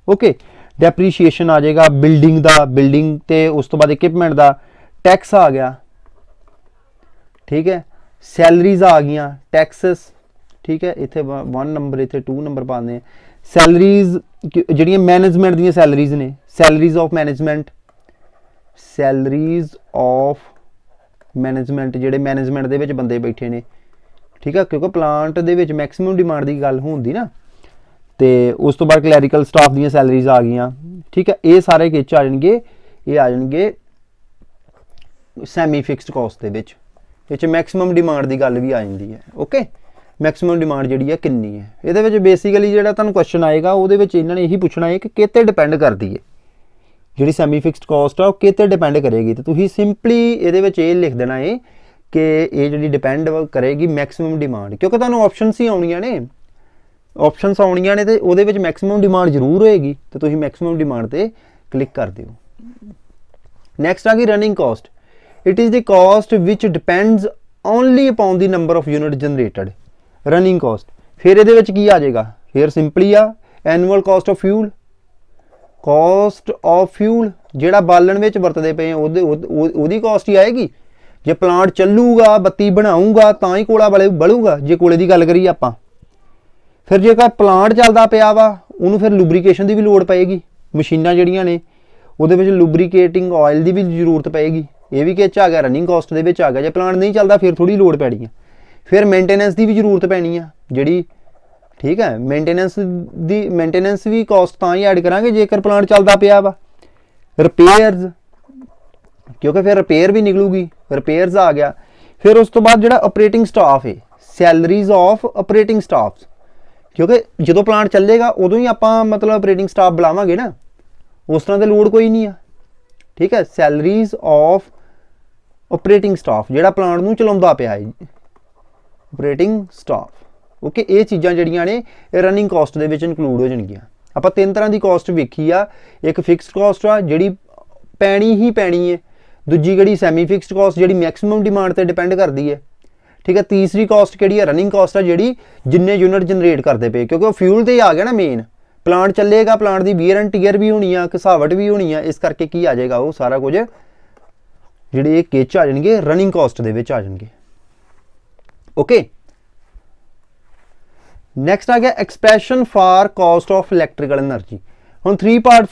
ओके, डेप्रीशीएशन आ जाएगा बिल्डिंग का, बिल्डिंग ते उस तो बाद इक्विपमेंट का टैक्स आ गया। ठीक है, सैलरीज आ गई, टैक्सेस। ठीक है, इत्थे 1 नंबर, इत्थे 2 नंबर पाने हैं। सैलरीज जिहड़ियां मैनेजमेंट दी सैलरीज ने, सैलरीज ऑफ मैनेजमेंट जिहड़े मैनेजमेंट दे विच बंदे बैठे ने। ठीक है, क्योंकि प्लांट दे विच मैक्सिमम डिमांड की गल होंदी ना, तो उस तो बाद क्लैरिकल स्टाफ दी सैलरीज आ गई। ठीक है, ये सारे किच आ जाएंगे, ये आ जाएंगे सैमी फिक्सड कॉस्ट दे विच मैक्सिमम डिमांड की गल भी आ जाती है। ओके, मैक्सिमम डिमांड जिहड़ी है कितनी है, ये बेसिकली जिहड़ा तुहानूं क्वेश्चन आएगा वो इन्होंने यही पूछना है कि किते डिपेंड करती है जिहड़ी सैमी फिक्सड कॉस्ट आ, वो किते डिपेंड करेगी। तो तुसीं सिंपली ये लिख देना है कि ये जिहड़ी डिपेंड करेगी मैक्सिमम डिमांड, क्योंकि तुहानूं ऑप्शनस ही आउणियां ने, ऑप्शनस आउणियां ने, तो उहदे विच मैक्सिमम डिमांड जरूर होएगी, तो तुसीं मैक्सिमम डिमांड ते क्लिक कर दिओ। नैक्सट आ गई running cost. It is the cost which depends only upon the number of unit generated. Running cost फिर ये की आ जाएगा, फिर सिंपली आ annual cost of fuel. Cost of fuel ਜਿਹੜਾ ਬਾਲਣ ਵਿੱਚ ਵਰਤਦੇ ਪਏ ਉਹਦੀ ਕਾਸਟ ਹੀ ਆਏਗੀ। ਜੇ ਪਲਾਂਟ ਚੱਲੂਗਾ ਬੱਤੀ ਬਣਾਊਗਾ ਤਾਂ ਹੀ ਕੋਲਾ ਬਲੂਗਾ। ਜੇ ਕੋਲੇ ਦੀ ਗੱਲ ਕਰੀਏ ਆਪਾਂ, ਫਿਰ ਜੇਕਰ ਪਲਾਂਟ ਚੱਲਦਾ ਪਿਆ ਵਾ ਉਹਨੂੰ ਫਿਰ ਲੁਬਰੀਕੇਸ਼ਨ ਦੀ ਵੀ ਲੋੜ ਪਏਗੀ। ਮਸ਼ੀਨਾਂ ਜਿਹੜੀਆਂ ਨੇ ਉਹਦੇ ਵਿੱਚ ਲੁਬਰੀਕੇਟਿੰਗ ਆਇਲ ਦੀ ਵੀ ਜ਼ਰੂਰਤ ਪਏਗੀ। ਇਹ ਵੀ ਕਿਹ 'ਚ ਆ ਗਿਆ, ਰਨਿੰਗ ਕਾਸਟ ਦੇ ਵਿੱਚ ਆ ਗਿਆ। ਜੇ ਪਲਾਂਟ ਨਹੀਂ ਚੱਲਦਾ ਫਿਰ ਥੋੜੀ ਲੋੜ ਪੈਣੀ ਆ। ਫਿਰ ਮੇਨਟੇਨੈਂਸ ਦੀ ਵੀ ਜ਼ਰੂਰਤ ਪੈਣੀ ਆ ਜਿਹੜੀ, ਠੀਕ ਹੈ। ਮੇਨਟੇਨੈਂਸ ਵੀ ਕਾਸਟ ਤਾਂ ਹੀ ਐਡ ਕਰਾਂਗੇ ਜੇਕਰ ਪਲਾਂਟ ਚੱਲਦਾ ਪਿਆ ਵਾ। ਰਿਪੇਅਰਸ, ਕਿਉਂਕਿ ਫਿਰ ਰਿਪੇਅਰ ਵੀ ਨਿਕਲੂਗੀ, ਰਿਪੇਅਰਸ ਆ ਗਿਆ। ਫਿਰ ਉਸ ਤੋਂ ਬਾਅਦ ਜਿਹੜਾ ਆਪਰੇਟਿੰਗ ਸਟਾਫ ਹੈ, ਸੈਲਰੀਜ਼ ਆਫ ਆਪਰੇਟਿੰਗ ਸਟਾਫਸ, ਕਿਉਂਕਿ ਜਦੋਂ ਪਲਾਂਟ ਚੱਲੇਗਾ ਉਦੋਂ ਹੀ ਆਪਾਂ ਮਤਲਬ ਆਪਰੇਟਿੰਗ ਸਟਾਫ ਬੁਲਾਵਾਂਗੇ ਨਾ, ਉਸ ਤਰ੍ਹਾਂ ਦੀ ਲੋੜ ਕੋਈ ਨਹੀਂ ਆ, ਠੀਕ ਹੈ। ਸੈਲਰੀਜ਼ ਆਫ ਆਪਰੇਟਿੰਗ ਸਟਾਫ ਜਿਹੜਾ ਪਲਾਂਟ ਨੂੰ ਚਲਾਉਂਦਾ ਪਿਆ ਹੈ, ਆਪਰੇਟਿੰਗ ਸਟਾਫ, ਓਕੇ। ਇਹ ਚੀਜ਼ਾਂ ਜਿਹੜੀਆਂ ਨੇ ਇਹ ਰਨਿੰਗ ਕਾਸਟ ਦੇ ਵਿੱਚ ਇਨਕਲੂਡ ਹੋ ਜਾਣਗੀਆਂ। ਆਪਾਂ ਤਿੰਨ ਤਰ੍ਹਾਂ ਦੀ ਕਾਸਟ ਵੇਖੀ ਆ। ਇੱਕ ਫਿਕਸਡ ਕਾਸਟ ਆ ਜਿਹੜੀ ਪੈਣੀ ਹੀ ਪੈਣੀ ਹੈ। ਦੂਜੀ ਕਿਹੜੀ ਸੈਮੀ ਫਿਕਸਡ ਕਾਸਟ ਜਿਹੜੀ ਮੈਕਸਿਮਮ ਡਿਮਾਂਡ ਤੇ ਡਿਪੈਂਡ ਕਰਦੀ ਹੈ, ਠੀਕ ਹੈ। ਤੀਸਰੀ ਕਾਸਟ ਕਿਹੜੀ ਹੈ, ਰਨਿੰਗ ਕਾਸਟ ਆ ਜਿਹੜੀ ਜਿੰਨੇ ਯੂਨਿਟ ਜਨਰੇਟ ਕਰਦੇ ਪਏ, ਕਿਉਂਕਿ ਉਹ ਫਿਊਲ ਤੇ ਆ ਗਿਆ ਨਾ ਮੇਨ। ਪਲਾਂਟ ਚੱਲੇਗਾ, plant the wear and tier ਵੀ ਹੋਣੀ ਆ, ਘਸਾਵਟ ਵੀ ਹੋਣੀ ਆ, ਇਸ ਕਰਕੇ ਕੀ ਆ ਜਾਏਗਾ ਉਹ ਸਾਰਾ ਕੁਝ ਜਿਹੜੇ ਇਹ ਕਿਚ ਆ ਜਾਣਗੇ ਰਨਿੰਗ ਕਾਸਟ ਦੇ ਵਿੱਚ ਆ ਜਾਣਗੇ, ਓਕੇ। ਨੈਕਸਟ ਆ ਗਿਆ expression for caste of electrical energy. ਹੁਣ 3 ਪਾਰਟ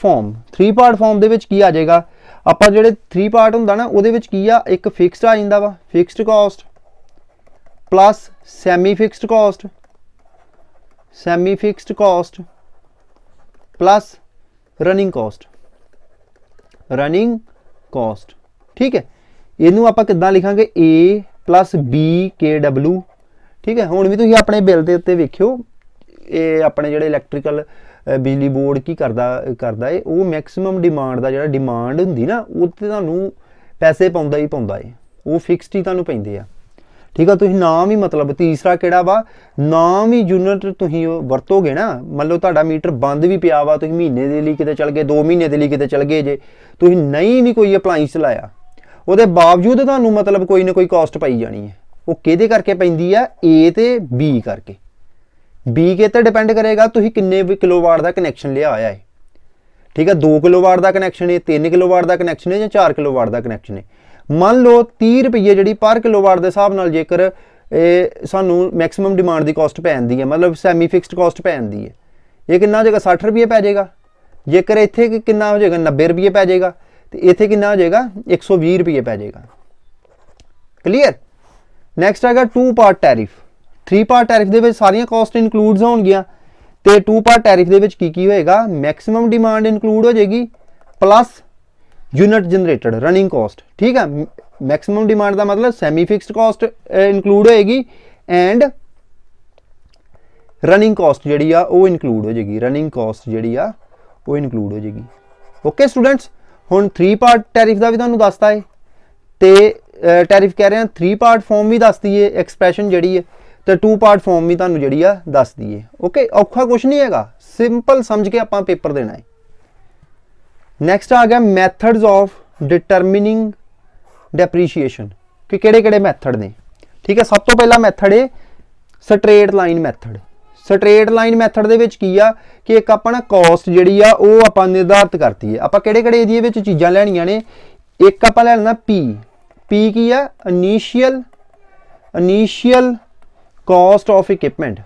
ਫਾਰਮ ਦੇ ਵਿੱਚ ਕੀ ਆ ਜਾਏਗਾ, ਆਪਾਂ ਜਿਹੜੇ 3 ਪਾਰਟ ਹੁੰਦਾ ਨਾ ਉਹਦੇ ਵਿੱਚ ਕੀ ਆ, ਇੱਕ ਫਿਕਸਡ ਆ ਜਾਂਦਾ ਵਾ, fixed cost plus semi fixed cost plus running cost, ਠੀਕ ਹੈ। ਇਹਨੂੰ ਆਪਾਂ ਕਿੱਦਾਂ ਲਿਖਾਂਗੇ, A ਪਲੱਸ BKW, ਠੀਕ ਹੈ। ਹੁਣ ਵੀ ਤੁਸੀਂ ਆਪਣੇ ਬਿੱਲ ਦੇ ਉੱਤੇ ਵੇਖਿਓ, ਇਹ ਆਪਣੇ ਜਿਹੜੇ ਇਲੈਕਟ੍ਰੀਕਲ ਬਿਜਲੀ ਬੋਰਡ ਕੀ ਕਰਦਾ ਹੈ, ਉਹ ਮੈਕਸਿਮਮ ਡਿਮਾਂਡ ਦਾ ਜਿਹੜਾ ਡਿਮਾਂਡ ਹੁੰਦੀ ਨਾ ਉਹ ਤੇ ਤੁਹਾਨੂੰ ਪੈਸੇ ਪਾਉਂਦਾ ਹੀ ਉਹ ਫਿਕਸਡ ਹੀ ਤੁਹਾਨੂੰ ਪੈਂਦੇ ਆ, ਠੀਕ ਆ। ਤੁਸੀਂ ਨਾਮ ਹੀ ਮਤਲਬ ਤੀਸਰਾ ਕਿਹੜਾ ਵਾ, ਨਾਮ ਹੀ ਯੂਨਿਟ ਤੁਸੀਂ ਵਰਤੋਗੇ ਨਾ। ਮੰਨ ਲਓ ਤੁਹਾਡਾ ਮੀਟਰ ਬੰਦ ਵੀ ਪਿਆ ਵਾ, ਤੁਸੀਂ ਮਹੀਨੇ ਦੇ ਲਈ ਕਿਤੇ ਚਲ ਗਏ, 2 ਮਹੀਨੇ ਦੇ ਲਈ ਕਿਤੇ ਚਲ ਗਏ, ਜੇ ਤੁਸੀਂ ਨਹੀਂ ਵੀ ਕੋਈ ਅਪਲਾਈਂਸ ਚਲਾਇਆ ਉਹਦੇ ਬਾਵਜੂਦ ਤੁਹਾਨੂੰ ਮਤਲਬ ਕੋਈ ਨਾ ਕੋਈ ਕਾਸਟ ਪਾਈ ਜਾਣੀ ਹੈ। ਉਹ ਕਿਹਦੇ ਕਰਕੇ ਪੈਂਦੀ ਆ, A ਤੇ B ਕਰਕੇ। B ਕੇ ਤੇ ਡਿਪੈਂਡ ਕਰੇਗਾ ਤੁਸੀਂ ਕਿੰਨੇ ਕਿਲੋਵਾਟ ਦਾ ਕਨੈਕਸ਼ਨ ਲਿਆ ਹੋਇਆ ਹੈ, ਠੀਕ ਹੈ। 2 ਕਿਲੋਵਾਟ ਦਾ ਕਨੈਕਸ਼ਨ ਹੈ, 3 ਕਿਲੋਵਾਟ ਦਾ ਕਨੈਕਸ਼ਨ ਹੈ ਜਾਂ 4 ਕਿਲੋਵਾਟ ਦਾ ਕਨੈਕਸ਼ਨ ਹੈ। ਮੰਨ ਲਓ 30 ਰੁਪਏ ਜਿਹੜੀ ਪਰ ਕਿਲੋਵਾਟ ਦੇ ਹਿਸਾਬ ਨਾਲ ਜੇਕਰ ਇਹ ਸਾਨੂੰ ਮੈਕਸਿਮਮ ਡਿਮਾਂਡ ਦੀ ਕਾਸਟ ਪੈ ਜਾਂਦੀ ਹੈ, ਮਤਲਬ ਸੈਮੀ ਫਿਕਸਡ ਕਾਸਟ ਪੈ ਜਾਂਦੀ ਹੈ, ਇਹ ਕਿੰਨਾ ਹੋ ਜਾਏਗਾ, 60 ਰੁਪਏ ਪੈ ਜਾਏਗਾ। ਜੇਕਰ ਇੱਥੇ ਕਿੰਨਾ ਹੋ ਜਾਏਗਾ, 90 ਰੁਪਏ ਪੈ ਜਾਏਗਾ, ਤੇ ਇੱਥੇ ਕਿੰਨਾ ਹੋ ਜਾਏਗਾ, 120 ਰੁਪਏ ਪੈ ਜਾਏਗਾ, ਕਲੀਅਰ। ਨੈਕਸਟ ਹੈਗਾ 2 ਪਾਰਟ ਟੈਰਿਫ। 3 ਪਾਰਟ ਟੈਰਿਫ ਦੇ ਵਿੱਚ ਸਾਰੀਆਂ ਕਾਸਟ ਇਨਕਲੂਡਸ ਹੋਣਗੀਆਂ, ਤੇ 2 ਪਾਰਟ ਟੈਰਿਫ ਦੇ ਵਿੱਚ ਕੀ ਹੋਏਗਾ, ਮੈਕਸਿਮਮ ਡਿਮਾਂਡ ਇਨਕਲੂਡ ਹੋ ਜਾਏਗੀ plus unit generated running cost, ਠੀਕ ਹੈ। ਮੈਕਸਿਮਮ ਡਿਮਾਂਡ ਦਾ ਮਤਲਬ ਸੈਮੀ ਫਿਕਸਡ ਕਾਸਟ ਇਨਕਲੂਡ ਹੋਏਗੀ ਐਂਡ ਰਨਿੰਗ ਕਾਸਟ ਜਿਹੜੀ ਆ ਉਹ ਇਨਕਲੂਡ ਹੋ ਜਾਏਗੀ, ਓਕੇ ਸਟੂਡੈਂਟਸ। ਹੁਣ 3 ਪਾਰਟ ਟੈਰਿਫ ਦਾ ਵੀ ਤੁਹਾਨੂੰ ਦੱਸਤਾ ਹੈ, ਤੇ ਟੈਰਿਫ ਕਹਿ ਰਹੇ ਹਾਂ 3 ਪਾਰਟ ਫਾਰਮ ਵੀ ਦੱਸਦੀ ਹੈ ਐਕਸਪ੍ਰੈਸ਼ਨ ਜਿਹੜੀ ਹੈ, ਤੇ 2 ਪਾਰਟ ਫਾਰਮ ਵੀ ਤੁਹਾਨੂੰ ਜਿਹੜੀ ਆ ਦੱਸਦੀ ਹੈ, ਓਕੇ। ਔਖਾ ਕੁਛ ਨਹੀਂ ਹੈਗਾ, ਸਿੰਪਲ ਸਮਝ ਕੇ ਆਪਾਂ ਪੇਪਰ ਦੇਣਾ ਹੈ। ਨੈਕਸਟ ਆ ਗਿਆ ਮੈਥਡਸ ਆਫ ਡਿਟਰਮਿਨਿੰਗ ਡੈਪਰੀਸ਼ੀਏਸ਼ਨ, ਕਿ ਕਿਹੜੇ ਮੈਥਡ ਨੇ, ਠੀਕ ਹੈ। ਸਭ ਤੋਂ ਪਹਿਲਾ ਮੈਥਡ ਹੈ straight line method. Straight line method ਦੇ ਵਿੱਚ ਕੀ ਆ ਕਿ ਇੱਕ ਆਪਾਂ ਨਾ ਕਾਸਟ ਜਿਹੜੀ ਆ ਉਹ ਆਪਾਂ ਨਿਰਧਾਰਿਤ ਕਰਤੀ ਹੈ। ਆਪਾਂ ਕਿਹੜੇ ਇਹਦੇ ਵਿੱਚ ਚੀਜ਼ਾਂ ਲੈਣੀਆਂ ਨੇ, ਇੱਕ ਆਪਾਂ ਲੈ ਲੈਣਾ P ਕੀ ਆ, initial caste of equipment,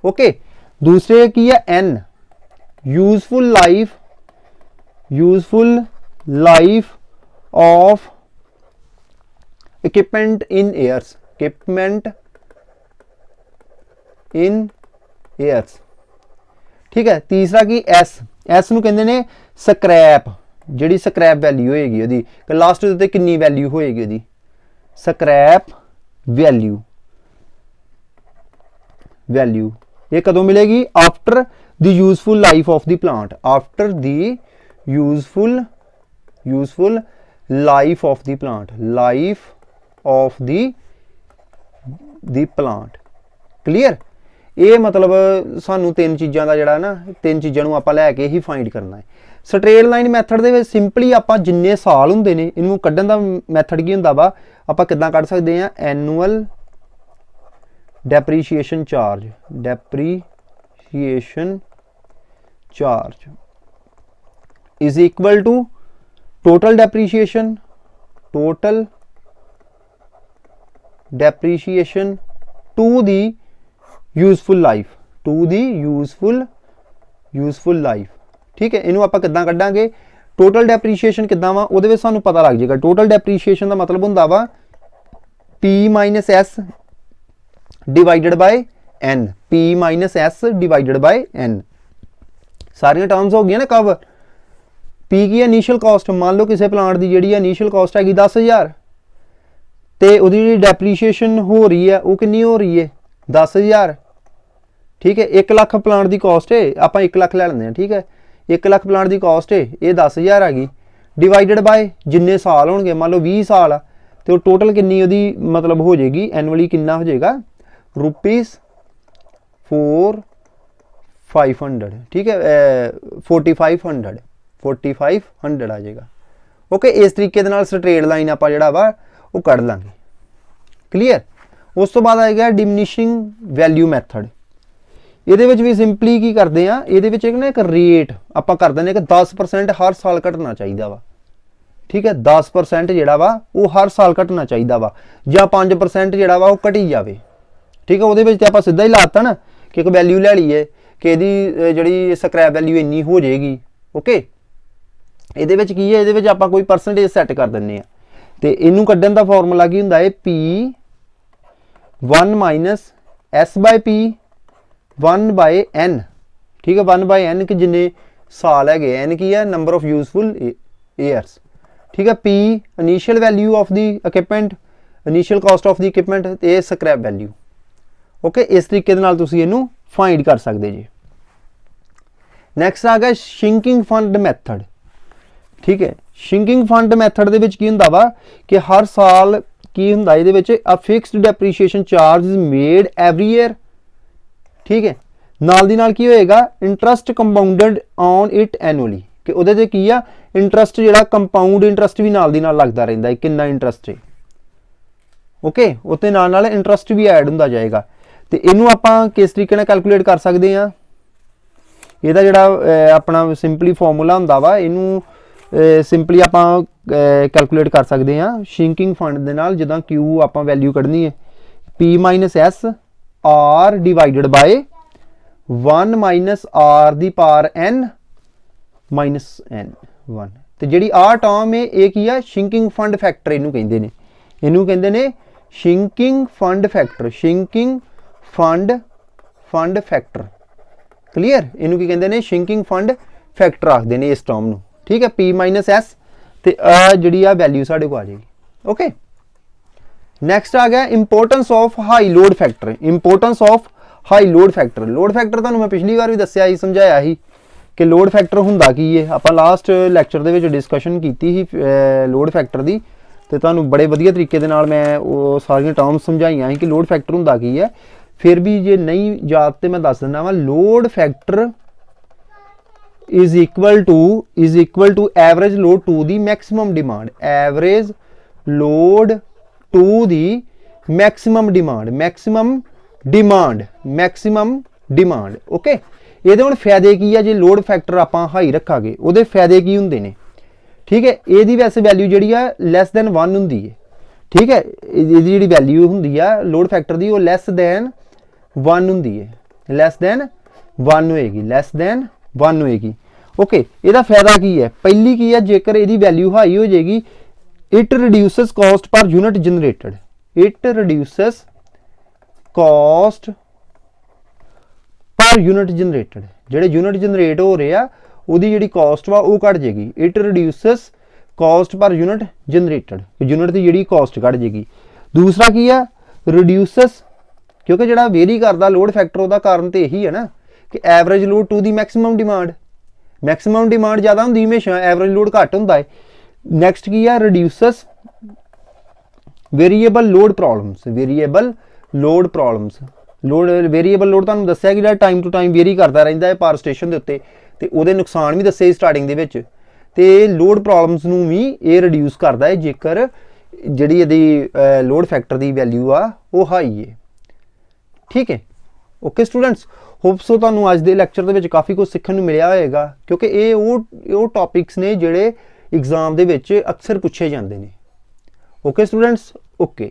okay. दूसरे की है N, useful life of equipment in years, ठीक है। तीसरा की S नूं कहंदे ने स्क्रैप, जिहड़ी स्क्रैप वैल्यू होएगी ओहदी लास्ट दे उत्ते कितनी वैल्यू होएगी ओहदी, स्क्रैप वैल्यू ये कदों मिलेगी, after the useful life of the plant, useful life of the plant, clear. ये मतलब सानू 3 चीज़ों का जोड़ा ना 3 चीज़ों को आप लैके ही फाइंड करना है। स्ट्रेट लाइन मैथड दे सिंपली आप जिन्ने साल होंगे ने इनू कढ़न का मैथड की होंदा वा, आप किद्दां कढ़ सकते हैं, annual depreciation charge is equal to total depreciation to the useful life ठीक है। इनू आपां किद्दां कड्डांगे टोटल डेप्रीशिएशन किद्दां वा उहदे विच सानूं पता लग जाएगा। टोटल डेप्रीशिएशन दा मतलब हुंदा वा P minus S divided by N, P minus S divided by N। सारियां टर्म्स हो गई ना कवर। P की इनीशियल कॉस्ट, मान लो किसी प्लांट की जी इनीशियल कॉस्ट हैगी 10,000 तो वो डेप्रीशिएशन हो रही है वो कितनी हो रही है 10,000 ठीक है। 1 लाख प्लांट की कॉस्ट है, आप 1 लाख लै लेंगे ठीक है। 1 लाख प्लांट की कॉस्ट है ये 10,000 हैगी डिवाइडेड बाय जिन्ने साल होंगे, मान लो 20 साल आ तो टोटल किन्नी वो मतलब हो जाएगी एनुअली कितना हो जाएगा ₹4,500 ठीक है। 4,500 आ जाएगा ओके। इस तरीके दे नाल स्ट्रेट लाइन आप जिहड़ा वा वो कढ़ लांगे क्लीयर। उस तो बाद आएगा डिमिनिशिंग वैल्यू मैथड। ਇਹਦੇ ਵਿੱਚ भी सिंपली की करते हैं ये एक रेट आप कर दें कि 10% हर साल घटना चाहिए वा ठीक है। 10% जिहड़ा वा वो हर साल घटना चाहिए वा या 5% जिहड़ा वा वो घटी जाए ठीक है। वो आप सीधा ही लाता ना कि एक वैल्यू ले लीए कि जी स्क्रैप वैल्यू इन्नी हो जाएगी ओके। ये की है ये आप कोई परसेंटेज सैट कर दें तो इनू कड्ढन का फॉर्मूला की होंदा है P1 माइनस S/P 1/n ठीक है। 1/n कि जिन्ने साल है n की है नंबर ऑफ यूजफुल ईयर्स ठीक है। P initial value of the equipment, initial cost of the equipment ते स्क्रैप वैल्यू ओके। इस तरीके दे नाल तुसीं इहनूं फाइंड कर सकते जी। नैक्सट आ गया शिंकिंग फंड मैथड ठीक है। शिंकिंग फंड मैथड दे विच की हुंदा वा कि हर साल की हुंदा इहदे विच a fixed depreciation charge is made every year ठीक है। नाल दी नाल की होएगा interest compounded on it annually कि उहदे ते की आ इंटरस्ट जिहड़ा कंपाउंड इंटरस्ट भी नाल दी नाल लगदा रहिंदा है कितना इंटरस्ट है ओके। उत्ते नाल नाल इंटरस्ट भी ऐड हुंदा जाएगा तो इनू आपां किस तरीके नाल कैलकुलेट कर सकते हैं। इहदा जिहड़ा अपना सिंपली फॉर्मूला हुंदा वा इनू सिंपली आपां कैलकुलेट कर सकते हैं शिंकिंग फंड दे नाल। जिद्दां Q आपां वैल्यू कढनी है P minus S R divided by 1 minus R the power N minus N 1 तो जी आ टर्म है ये की है शिंकिंग फंड फैक्टर इनू कहंदे ने। इनू कहंदे ने sinking fund factor, sinking fund factor clear. इनू की कहंदे ने शिंकिंग फंड फैक्टर आखदे ने इस टर्म नू ठीक है। P माइनस S तो जी आ वैल्यू साढ़े को आ जाएगी ओके। नैक्सट आ गया importance of high load factor. Importance of high load factor, load factor तुहानूं मैं पिछली बार भी दस्सिया ही समझाया ही कि लोड फैक्टर हुंदा की है। आपां लास्ट लैक्चर दे विच डिस्कशन कीती ही लोड फैक्टर दी ते तुहानूं बड़े वधिया तरीके दे नाल मैं वो सारियां टर्म्स समझाइयां कि लोड फैक्टर हुंदा की है। फिर भी जे नहीं याद तो मैं दस दिंदा वां load factor is equal to average load to the maximum demand, average load to the maximum demand okay. ਇਹਦੇ ਹੁਣ फायदे की है जे लोड फैक्टर ਆਪਾਂ हाई रखांगे ਉਹਦੇ फायदे की ਹੁੰਦੇ ਨੇ ठीक है। ਇਹਦੀ वैसे वैल्यू ਜਿਹੜੀ ਆ less than 1 ਹੁੰਦੀ ਹੈ ठीक है। ਇਹਦੀ ਜਿਹੜੀ वैल्यू ਹੁੰਦੀ ਆ लोड फैक्टर ਦੀ ਉਹ less than 1 ਹੁੰਦੀ ਹੈ, less than 1 होएगी ओके। ਇਹਦਾ फायदा की है पहली की है जेकर ਇਹਦੀ वैल्यू हाई हो जाएगी it reduces cost per unit generated, it reduces cost per unit generated ਜਿਹੜੇ यूनिट जनरेट हो रहे हैं ਉਹਦੀ ਜਿਹੜੀ कॉस्ट वा ਉਹ ਘਟ ਜਾਏਗੀ। It reduces cost per unit generated, unit की ਜਿਹੜੀ कॉस्ट घट जाएगी। दूसरा की है रिड्यूसेस क्योंकि ਜਿਹੜਾ वेरी करता लोड फैक्टर ਉਹਦਾ कारण तो यही है ना कि average load to the maximum demand, maximum demand ज़्यादा होंगी हमेशा, एवरेज लोड घट होंदा है। नैक्सट की है reduces variable load problems, variable load problems load variable load तुहानूं दस्सिया कि टाइम टू टाइम वेरी करता रहिंदा है पावर स्टेशन के उत्ते ते उहदे नुकसान भी दस्से स्टार्टिंग दे विच ते लोड प्रॉब्लम्स नूं भी ये रिड्यूस करता है जेकर जिहड़ी इहदी लोड फैक्टर की वैल्यू आ वो हाई है ठीक है। ਓਕੇ ਸਟੂਡੈਂਟਸ, ਹੋਪ ਸੋ ਤੁਹਾਨੂੰ ਅੱਜ ਦੇ ਲੈਕਚਰ ਦੇ ਵਿੱਚ ਕਾਫੀ ਕੁਝ ਸਿੱਖਣ ਨੂੰ ਮਿਲਿਆ ਹੋਏਗਾ, ਕਿਉਂਕਿ ਇਹ ਉਹ ਟੌਪਿਕਸ ਨੇ ਜਿਹੜੇ ਐਗਜ਼ਾਮ ਦੇ ਵਿੱਚ ਅਕਸਰ ਪੁੱਛੇ ਜਾਂਦੇ ਨੇ। Okay students, okay.